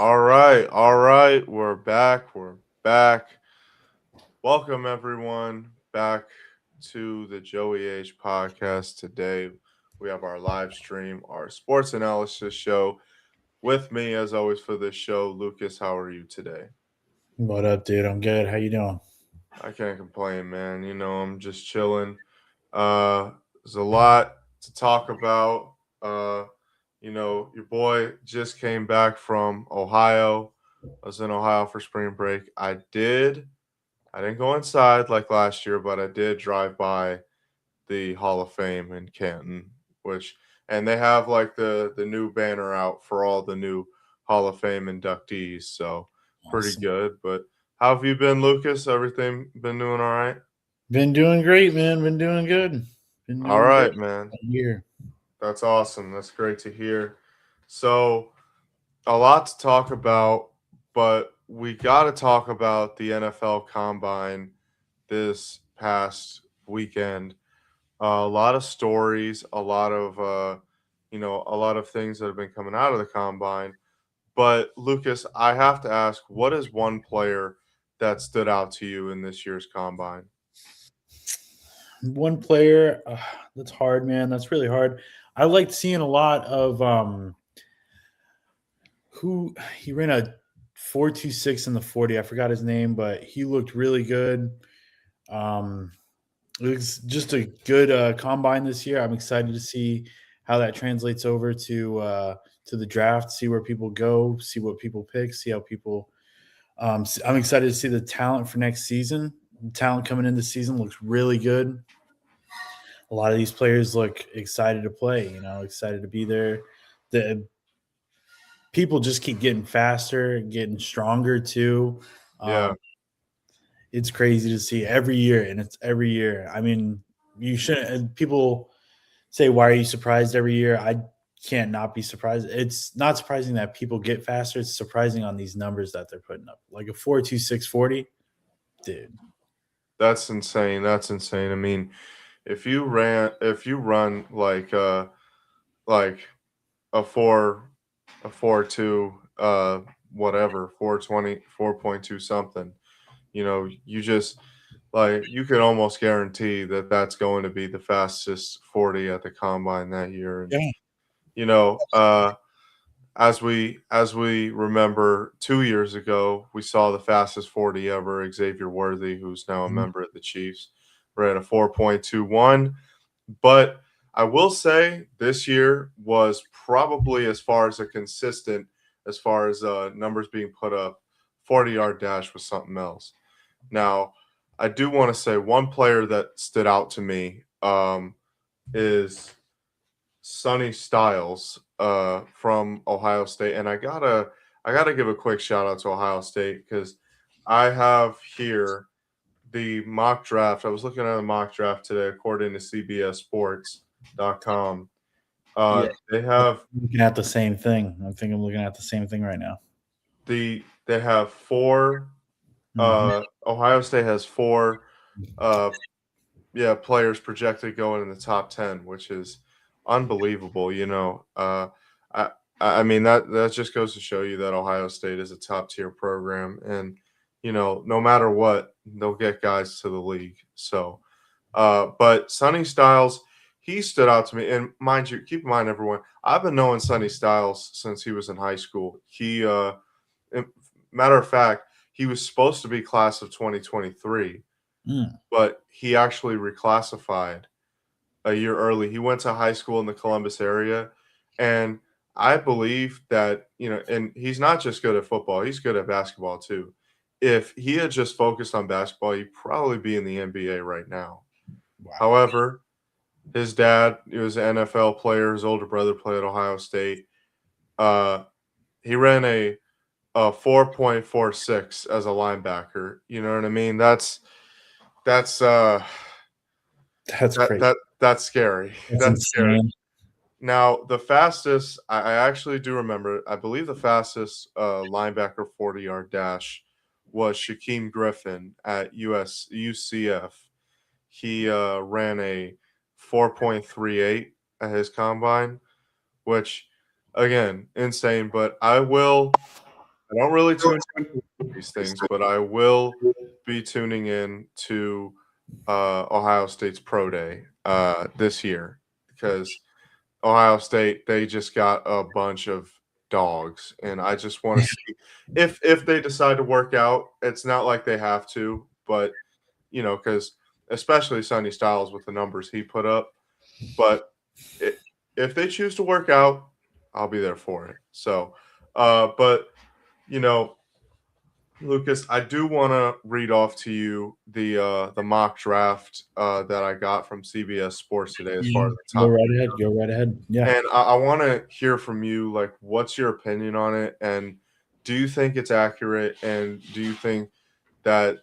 All right. We're back. We're back. Welcome everyone back to the JoeyH podcast. Today we have our live stream, our sports analysis show. With me, as always, for this show, Lucas. How are you today? What up, dude? I'm good. How you doing? I can't complain, man. I'm just chilling. Uh, there's a lot to talk about. Uh, your boy just came back from Ohio. I was in Ohio for spring break. I didn't go inside like last year, but I did drive by the Hall of Fame in Canton, which and they have like the new banner out for all the new Hall of Fame inductees, so pretty Awesome. good. But how have you been, Lucas? Everything been doing all right? Been doing great, man. Been doing good. Been All doing great right, man. all year. That's awesome. That's great to hear. So, a lot to talk about, but we got to talk about the NFL Combine this past weekend. A lot of stories, a lot of things that have been coming out of the combine. But Lucas, I have to ask, what is one player that stood out to you in this year's combine? One player, that's hard, man. That's really hard. I liked seeing a lot of who he ran a 4.26 in the 40. I forgot his name, but he looked really good. Um, it was just a good combine this year. I'm excited to see how that translates over to the draft. See where people go. See what people pick. See how people. I'm excited to see the talent for next season. The talent coming in this season looks really good. A lot of these players look excited to play. Excited to be there. The people just keep getting faster, getting stronger too. Yeah, Um, it's crazy to see every year, and it's every year. I mean, you shouldn't. And people say, "Why are you surprised every year?" I can't not be surprised. It's not surprising that people get faster. It's surprising on these numbers that they're putting up, like a 4.2640, dude. that's insane. That's insane. I mean, if you run like a 4.2 whatever, 4.20, 4.2 something, you just like you could almost guarantee that that's going to be the fastest 40 at the combine that year. And Yeah. you know as we remember 2 years ago, we saw the fastest 40 ever, Xavier Worthy, who's now a Mhm. member of the Chiefs, ran a 4.21. But I will say this year was probably, as far as a consistent, as far as numbers being put up, 40-yard dash was something else. Now, I do want to say one player that stood out to me is Sonny Styles from Ohio State, and I gotta give a quick shout out to Ohio State because I have here the mock draft. I was looking at the mock draft today, according to CBSSports.com. Yeah. They I'm have looking at the same thing. I think I'm looking at the same thing right now. they have four. Hmm. Ohio State has four. Uh, yeah, players projected going in the top 10, which is unbelievable. I I mean that just goes to show you that Ohio State is a top tier program, and no matter what, they'll get guys to the league. So, but Sonny Styles, he stood out to me, and mind you, keep in mind, everyone, I've been knowing Sonny Styles since he was in high school. In- Matter of fact, he was supposed to be class of 2023, Mm. but he actually reclassified a year early. He went to high school in the Columbus area, and I believe that, and he's not just good at football, he's good at basketball too. If he had just focused on basketball, he'd probably be in the NBA right now. Wow. However, his dad, he was an NFL player, his older brother played at Ohio State. Uh, he ran a 4.46 as a linebacker. You know what I mean? That's That's crazy. that's scary. That's That's scary. insane. Now, the fastest, I actually do remember, I believe the fastest linebacker 40-yard dash was Shaquem Griffin at UCF. He ran a 4.38 at his combine, which, again, insane. But I will. I don't really tune into these things, but I will be tuning in to Ohio State's pro day this year because Ohio State, they just got a bunch of dogs, and I just want to see if they decide to work out. It's not like they have to, but because especially Sonny Styles with the numbers he put up. But I if they choose to work out, I'll be there for it. So, but you know, Lucas, I do want to read off to you the mock draft that I got from CBS Sports today as far Yeah, as the go top. right ahead. Go right ahead. Yeah, And I want to hear from you, like, what's your opinion on it? And do you think it's accurate? And do you think that,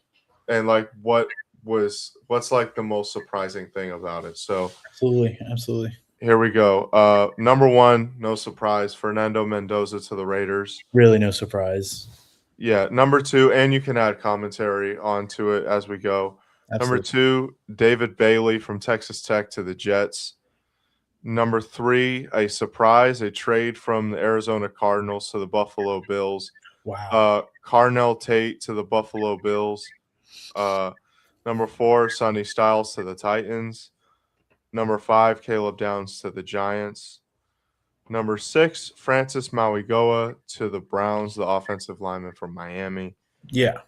and like, what's like the most surprising thing about it? So absolutely, absolutely. here we go. Number one, no surprise, Fernando Mendoza to the Raiders. Really, no surprise. Yeah. Number two, and you can add commentary onto it as we go. Number Absolutely. two, David Bailey from Texas Tech to the Jets. Number three, a surprise, a trade from the Arizona Cardinals to the Buffalo Bills. Wow. Carnell Tate to the Buffalo Bills. Uh, Number four, Sonny Styles to the Titans. Number five, Caleb Downs to the Giants. Number six, Francis Mauigoa to the Browns, the offensive lineman from Miami. Yeah.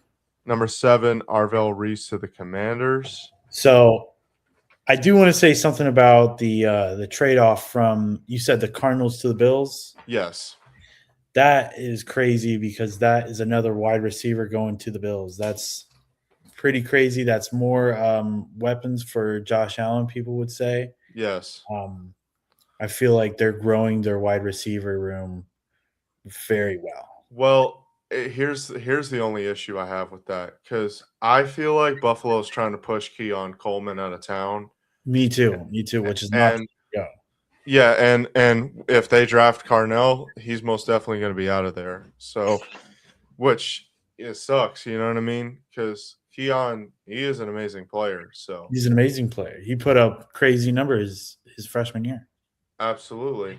Number seven, Arvell Reese to the Commanders. So I do want to say something about the trade off from you said the Cardinals to the Bills. Yes. That is crazy because that is another wide receiver going to the Bills. That's pretty crazy. That's more weapons for Josh Allen, people would say. Yes. Um, I feel like they're growing their wide receiver room very well. Well, here's the only issue I have with that because I feel like Buffalo's trying to push Keon Coleman out of town, Me too, which is not and the go. yeah, and if they draft Carnell, he's most definitely going to be out of there. So, which it sucks, you know what I mean? Because Keon, he is an amazing player. So, He's an amazing player. He put up crazy numbers his freshman year. absolutely.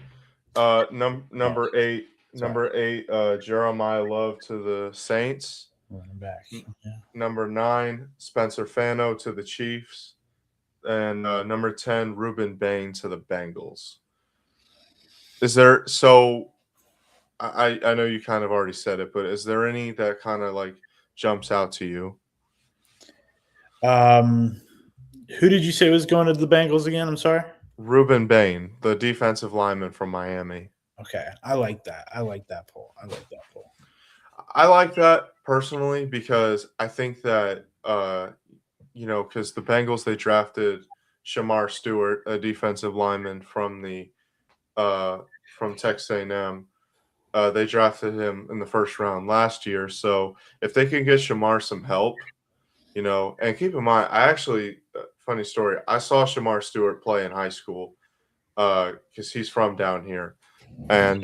Oh, Number eight, sorry, Jeremiah Love to the Saints. running back. N- Yeah. Number nine, Spencer Fano to the Chiefs. And number 10, Ruben Bain to the Bengals. Is there so I know you kind of already said it, but is there any that kind of like jumps out to you? Um, who did you say was going to the Bengals again? I'm sorry. Ruben Bain, the defensive lineman from Miami. Okay, I like that. I like that poll. I like that poll. I like that personally because I think that because the Bengals they drafted Shamar Stewart, a defensive lineman from the from Texas A&M. They drafted him in the first round last year. So if they can get Shamar some help, and keep in mind, I actually, funny story, I saw Shamar Stewart play in high school because he's from down here. And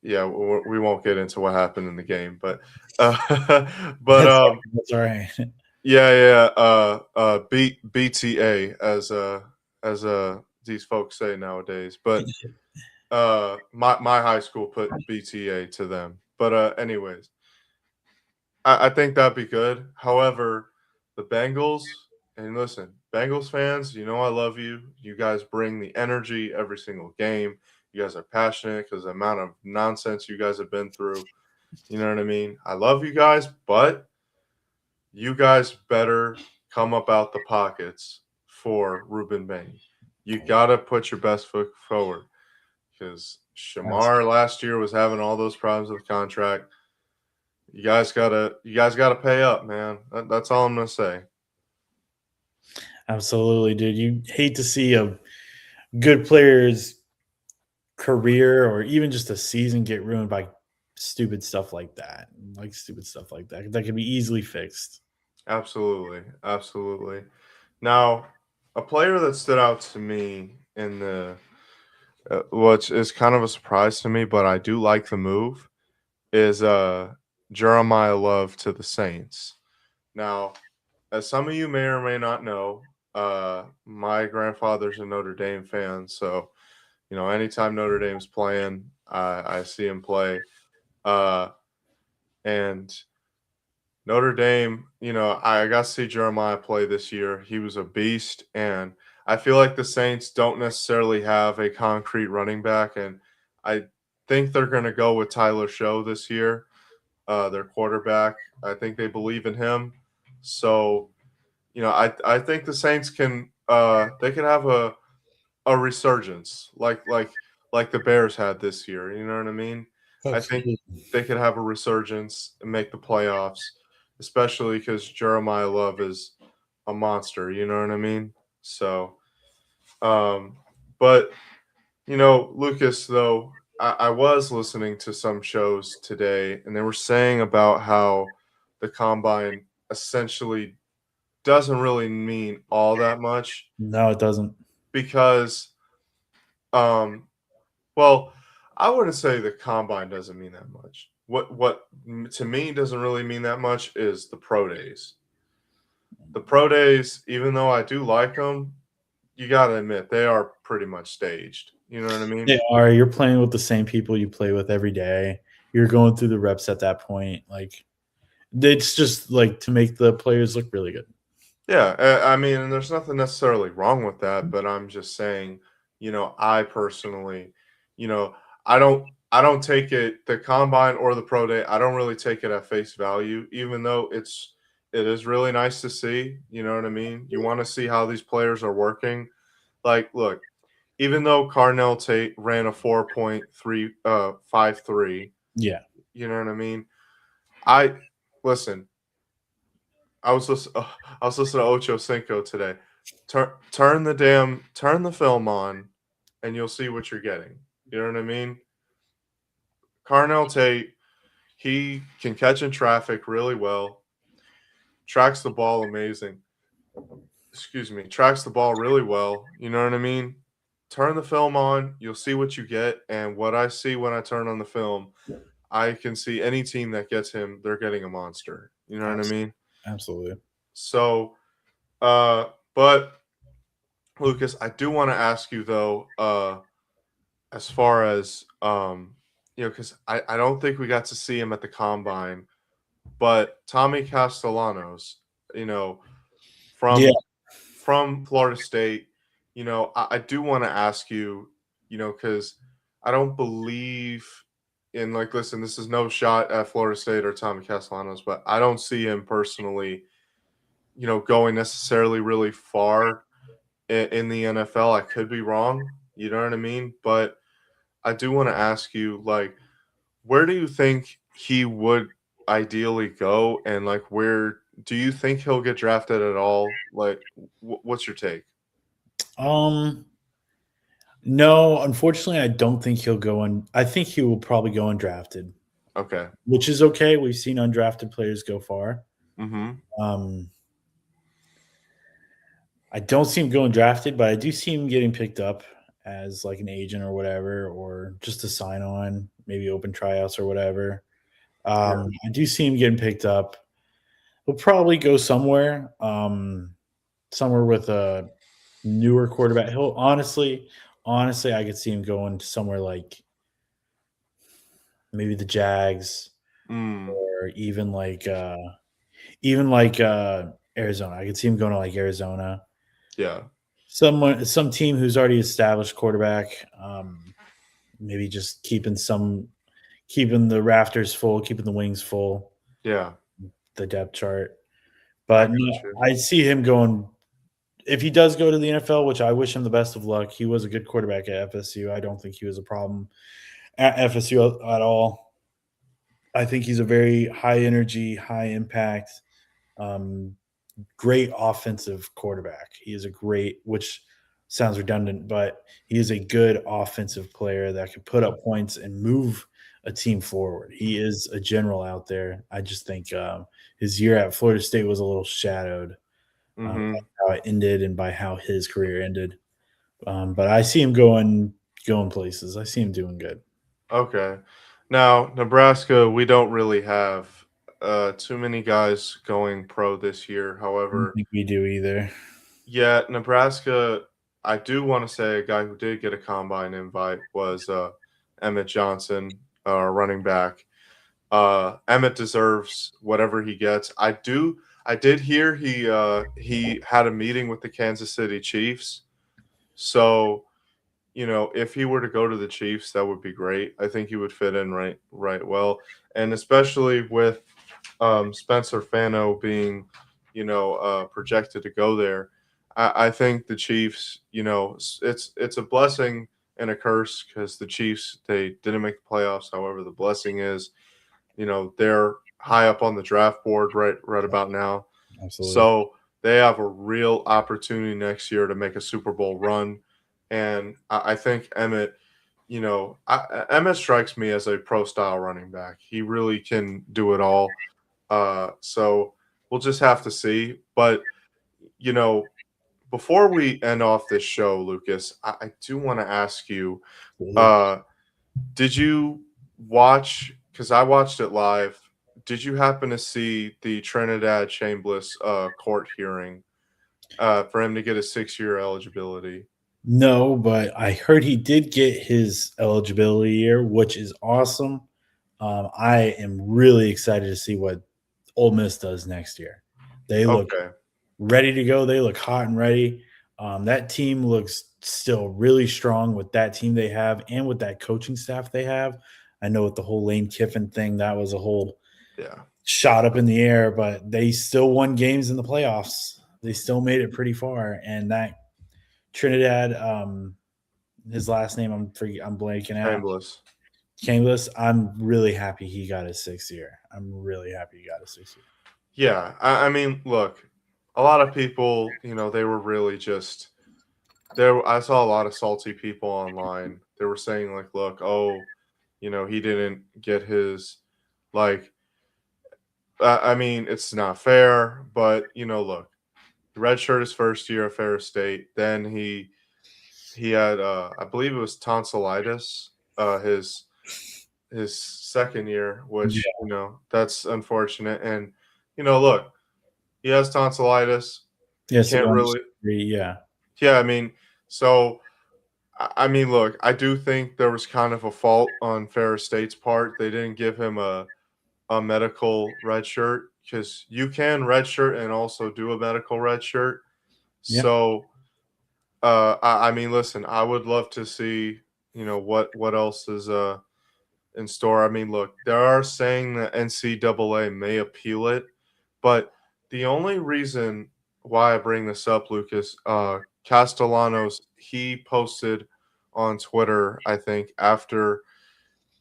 yeah, we won't get into what happened in the game, but, but That's all right. yeah, yeah, BTA as these folks say nowadays. But my high school put BTA to them. But anyways, I think that'd be good. However, the Bengals, and listen, Bengals fans, I love you. You guys bring the energy every single game. You guys are passionate because the amount of nonsense you guys have been through. You know what I mean? I love you guys, but you guys better come up out the pockets for Ruben Bain. You gotta put your best foot forward because Shamar last year was having all those problems with the contract. You guys gotta pay up, man. That's all I'm gonna say. Absolutely, dude. You hate to see a good player's career or even just a season get ruined by stupid stuff like that. Like stupid stuff like that. That can be easily fixed. Absolutely, absolutely. Now, a player that stood out to me in the which is kind of a surprise to me, but I do like the move, is Jeremiah Love to the Saints. Now, as some of you may or may not know, my grandfather's a Notre Dame fan, so anytime Notre Dame's playing, I see him play. Uh, and Notre Dame, I got to see Jeremiah play this year. He was a beast, and I feel like the Saints don't necessarily have a concrete running back, and I think they're going to go with Tyler Show this year, their quarterback. I think they believe in him, so I think the Saints can they could have a resurgence like the Bears had this year. You know what I mean? I think Absolutely. they could have a resurgence and make the playoffs, especially because Jeremiah Love is a monster. You know what I mean? So, um, but Lucas, though, I was listening to some shows today, and they were saying about how the combine essentially doesn't really mean all that much No, it doesn't. because um well, I wouldn't say the combine doesn't mean that much. To me doesn't really mean that much is the pro days. The pro days, even though I do like them, you got to admit they are pretty much staged. You know what I mean? They are. You're playing with the same people you play with every day. You're going through the reps at that point. Like it's just like to make the players look really good. Yeah, I mean, and there's nothing necessarily wrong with that, but I'm just saying, I personally, you know, I don't take it the combine or the pro day, I don't really take it at face value, even though it is really nice to see, you know what I mean? You want to see how these players are working. Like, look, even though Carnell Tate ran a 4.353, Yeah. you know what I mean? I listen, I was listening to Ocho Cinco today. Turn the film on, and you'll see what you're getting. You know what I mean? Carnell Tate, he can catch in traffic really well, tracks the ball amazing. Excuse me, tracks the ball really well. You know what I mean? Turn the film on, you'll see what you get. And what I see when I turn on the film, I can see any team that gets him, they're getting a monster. You know what I Abs- mean? Absolutely. So, uh, but Lucas, I do want to ask you though, as far as because I don't think we got to see him at the combine, but Tommy Castellanos, you know, Yeah. from Florida State, I do want to ask you, because I don't believe in like listen, this is no shot at Florida State or Tommy Castellanos, but I don't see him personally, going necessarily really far in the NFL. I could be wrong, you know what I mean? But I do want to ask you, like, where do you think he would ideally go, and like, where do you think he'll get drafted at all? Like, what's your take? Um. No, unfortunately, I don't think he'll go on. I think he will probably go undrafted, Okay. which is okay. We've seen undrafted players go far. Mm-hmm. Um, I don't see him going drafted, but I do see him getting picked up as like an agent or whatever, or just a sign on, maybe open tryouts or whatever. Yeah. I do see him getting picked up. He'll probably go somewhere, somewhere with a newer quarterback. He'll honestly, I could see him going to somewhere like maybe the Jags Mm. or even like Arizona. I could see him going to like Arizona. Yeah. Some team who's already established quarterback. Maybe just keeping the rafters full, keeping the wings full, Yeah. the depth chart. I But got no, you. I see him going if he does go to the NFL, which I wish him the best of luck. He was a good quarterback at FSU. I don't think he was a problem at FSU at all. I think he's a very high energy, high impact, um, great offensive quarterback. He is a great, which sounds redundant, but he is a good offensive player that can put up points and move a team forward. He is a general out there. I just think his year at Florida State was a little shadowed Mm-hmm. by how it ended and by how his career ended. But I see him going places. I see him doing good. Okay. Now, Nebraska, we don't really have too many guys going pro this year. I don't However, think we do either. yeah, Nebraska, I do want to say a guy who did get a combine invite was Emmett Johnson, running back. Emmett deserves whatever he gets. I did hear he had a meeting with the Kansas City Chiefs. So, if he were to go to the Chiefs, that would be great. I think he would fit in right well. And especially with Spencer Fano being, projected to go there. I think the Chiefs, it's a blessing and a curse because the Chiefs they didn't make the playoffs. However, the blessing is, they're high up on the draft board right about now, Absolutely. so they have a real opportunity next year to make a Super Bowl run. And I think Emmett, Emmett strikes me as a pro style running back. He really can do it all. So we'll just have to see. But you know, before we end off this show, Lucas, I do want to ask you: Absolutely. uh, Did you watch? Because I watched it live. Did you happen to see the Trinidad Chambliss court hearing for him to get a 6-year eligibility? No, but I heard he did get his eligibility year, which is awesome. I am really excited to see what Ole Miss does next year. They look Okay, ready to go. They look hot and ready. That team looks still really strong with that team they have and with that coaching staff they have. I know with the whole Lane Kiffin thing, that was a whole yeah, shot up in the air, but they still won games in the playoffs. They still made it pretty far. And that Trinidad, his last name I'm blanking out. Chambliss. Caneless. I'm really happy he got his 6 year. I'm really happy he got his 6 year. Yeah, I mean, look, a lot of people, they were really just there. I saw a lot of salty people online. They were saying like, look, oh, he didn't get his like. I mean, it's not fair, but look, redshirt his first year at Ferris State. Then he had I believe it was tonsillitis his second year, which Yeah. that's unfortunate. And look, he has tonsillitis. You Yes, can't really, yeah. yeah. I mean, so I mean, look, I do think there was kind of a fault on Ferris State's part. They didn't give him a medical red shirt because you can red shirt and also do a medical red shirt. Yeah. So I mean, listen, I would love to see, what else is in store. I mean, look, they are saying that NCAA may appeal it, but the only reason why I bring this up, Lucas, Castellanos, he posted on Twitter, I think, after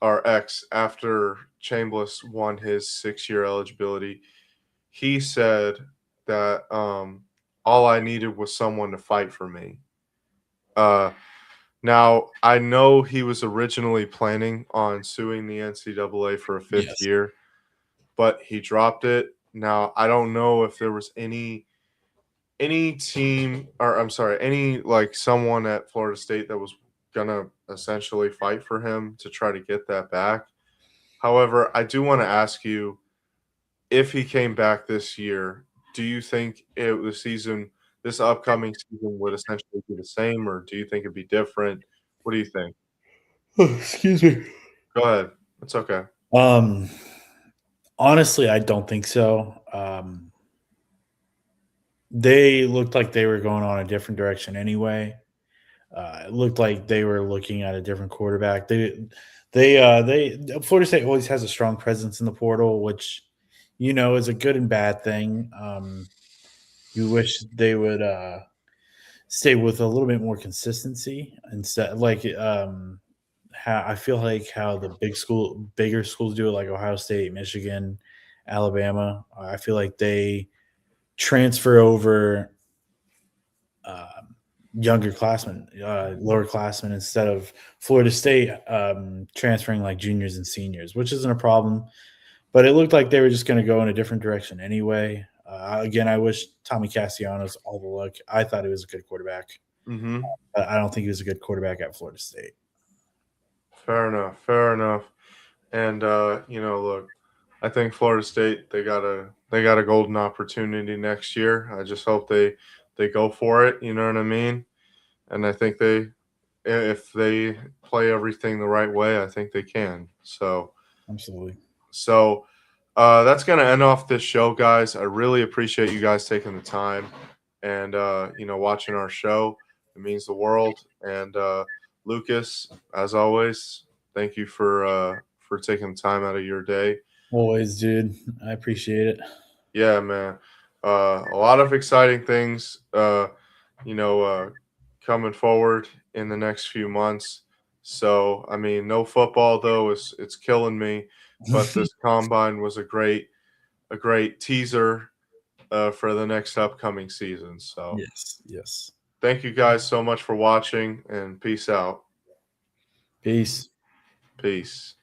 our ex, after Chambliss won his 6-year eligibility, he said that all I needed was someone to fight for me. Uh, Now, I know he was originally planning on suing the NCAA for a 5th Yes. year, but he dropped it. Now, I don't know if there was any team or I'm sorry, any like someone at Florida State that was gonna essentially fight for him to try to get that back. However, I do want to ask you if he came back this year, do you think this upcoming season would essentially be the same, or do you think it'd be different? What do you think? Oh, excuse me. Go ahead. It's okay. Um, Honestly, I don't think so. They looked like they were going on a different direction anyway. It looked like they were looking at a different quarterback. They Florida State always has a strong presence in the portal, which is a good and bad thing. You wish they would stay with a little bit more consistency instead. Like how I feel like how the bigger schools do it, like Ohio State, Michigan, Alabama. I feel like they transfer over younger classmen, lower classmen, instead of Florida State transferring like juniors and seniors, which isn't a problem. But it looked like they were just going to go in a different direction anyway. Again, I wish Tommy Castellanos all the luck. I thought he was a good quarterback, Mhm. but I don't think he was a good quarterback at Florida State. Fair enough. Fair enough. And look, I think Florida State they got a golden opportunity next year. I just hope they go for it, you know what I mean? And I think if they play everything the right way, I think they can. So, Absolutely. So that's going to end off this show, guys. I really appreciate you guys taking the time and watching our show. It means the world. And Lucas, as always, thank you for taking the time out of your day. Always, dude. I appreciate it. Yeah, man. A lot of exciting things, you know, uh, coming forward in the next few months. So, I mean, no football though. It's killing me. But this combine was a great teaser for the next upcoming season. So, Yes, yes. thank you guys so much for watching, and peace out. Peace. Peace.